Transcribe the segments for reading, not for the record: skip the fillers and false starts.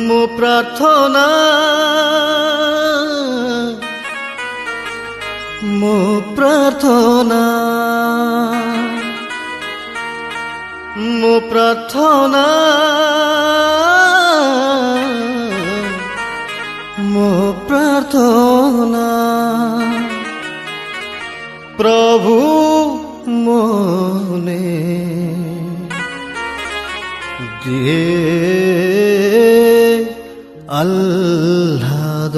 ମୋ ପ୍ରାର୍ଥନା ମୋ ପ୍ରାର୍ଥନା ମୋ ପ୍ରାର୍ଥନା ମୋ ପ୍ରାର୍ଥନା ପ୍ରଭୁ ମନେ ଦିଏ ଆହ୍ଲାଦ।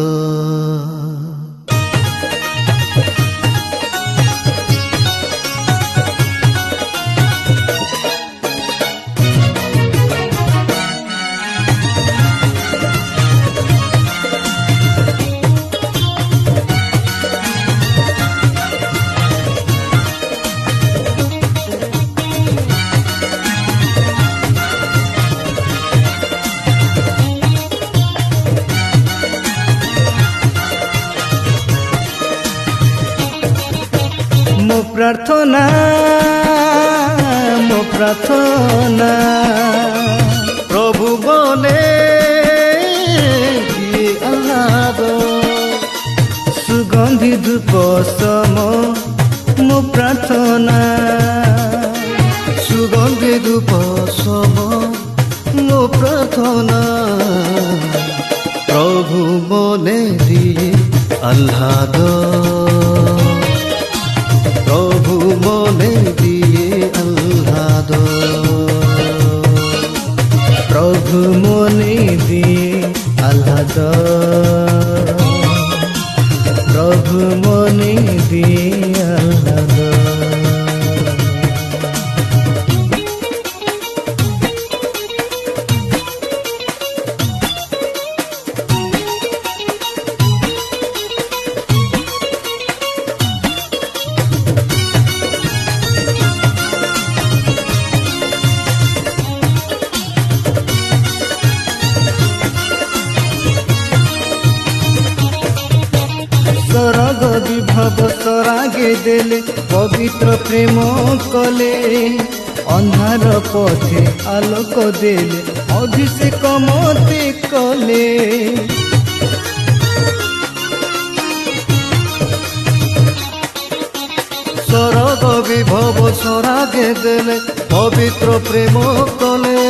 ମୋ ପ୍ରାର୍ଥନା ପ୍ରଭୁ ମନେ ଦିଏ ଆହ୍ଲାଦ। ସୁଗନ୍ଧି ଧୂପ ସମ ମୋ ପ୍ରାର୍ଥନା ସୁଗନ୍ଧି ଧୂପ ସମ ମୋ ପ୍ରାର୍ଥନା ପ୍ରଭୁ ମନେ ଦିଏ ଆହ୍ଲାଦ। ପ୍ରଭୁ ମନେ ଦିଏ ଆହ୍ଲାଦ। ପ୍ରଭୁ ମନେ ଦିଏ ଆହ୍ଲାଦ। ପ୍ରଭୁ ମନେ ଦିଏ ଆହ୍ଲାଦ। ସରଗ ବିଭବ ସରାଗେ ଦେଲେ ପବିତ୍ର ପ୍ରେମ କଲେ। ଅନ୍ଧାର ପଥେ ଆଲୋକ ଦେଲେ ଅଭିଷେକ ମତେ କଲେ। ସରଗ ବିଭବ ସରାଗେ ଦେଲେ ପବିତ୍ର ପ୍ରେମ କଲେ।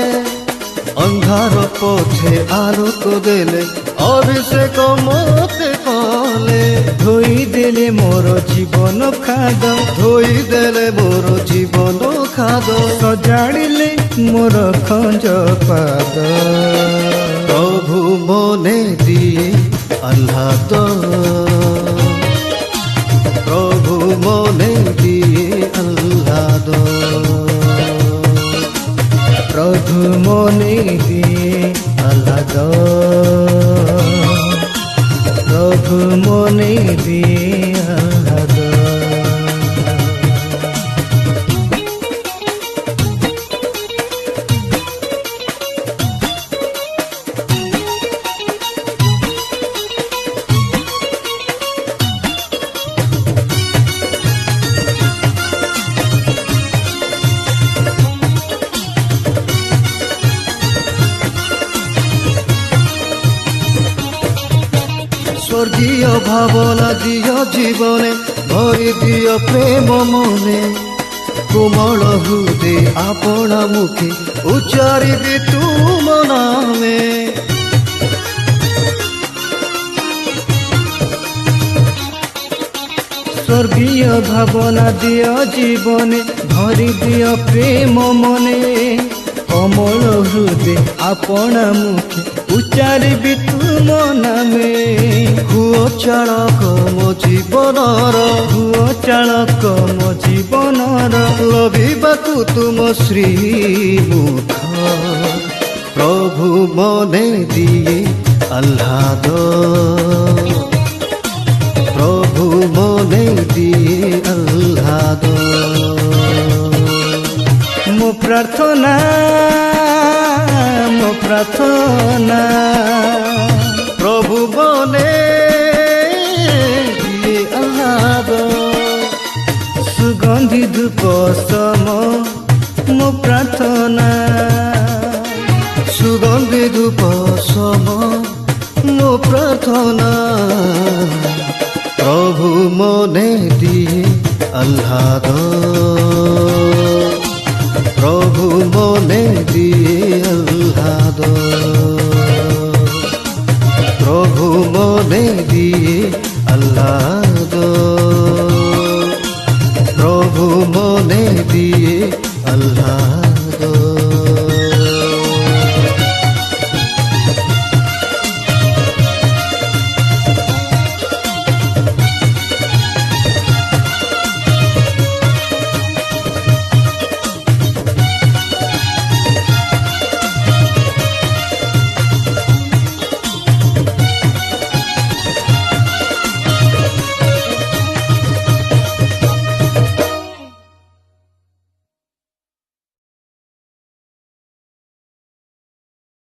ଅନ୍ଧାର ପଥେ ଆଲୋକ ଦେଲେ ଅଭିଷେକ ମତେ କଲେ। ଧୋଇ ଦେଲେ ମୋର ଜୀବନ ଖାଦ। ଧୋଇ ଦେଲେ ମୋର ଜୀବନ ଖାଦ। ସଜାଡ଼ିଲେ ମୋର ଖଞ୍ଜ ପାଦ। ପ୍ରଭୁ ମନେ ଦିଏ ଆହ୍ଲାଦ। ପ୍ରଭୁ ମନେ ଦିଏ ଆହ୍ଲାଦ। ପ୍ରଭୁ ମନେ ଦିଏ ଆହ୍ଲାଦ। ପ୍ରଭୁ ମନେ ଦିଏ ଆହ୍ଲାଦ। স্বর্গীয় ভাবনা দিয় জীবনে ভরি দিয় প্রেম মনে। কোমল হৃদে আপনা মুখে উচ্চারিবি তুম নামে। স্বর্গীয় ভাবনা দিয় জীবনে ভরি দিয় প্রেম মনে। কমল হৃদে আপনা মুখে উচ্চারিবি তুম নামে। ହୁଅ ଚାଳକ ମୋ ଜୀବନର ହୁଅ ଚାଳକ ମୋ ଜୀବନର ଲଭିବାକୁ ତୁମ ଶ୍ରୀମୁଖ। ପ୍ରଭୁ ମନେ ଦିଏ ଆହ୍ଲାଦ। ପ୍ରଭୁ ମନେ ଦିଏ ଆହ୍ଲାଦ। ମୋ ପ୍ରାର୍ଥନା ମୋ ପ୍ରାର୍ଥନା ପ୍ରଭୁ ମନେ ଦିଏ ଆହ୍ଲାଦ। ସୁଗନ୍ଧି ଧୂପ ସମ ମୋ ପ୍ରାର୍ଥନା। ভাবনা প্রভু মনে দিয়ে আহ্লাদ প্রভু মনে দিয়ে আহ্লাদ প্রভু মনে দিয়ে আহ্লাদ প্রভু মনে দিয়ে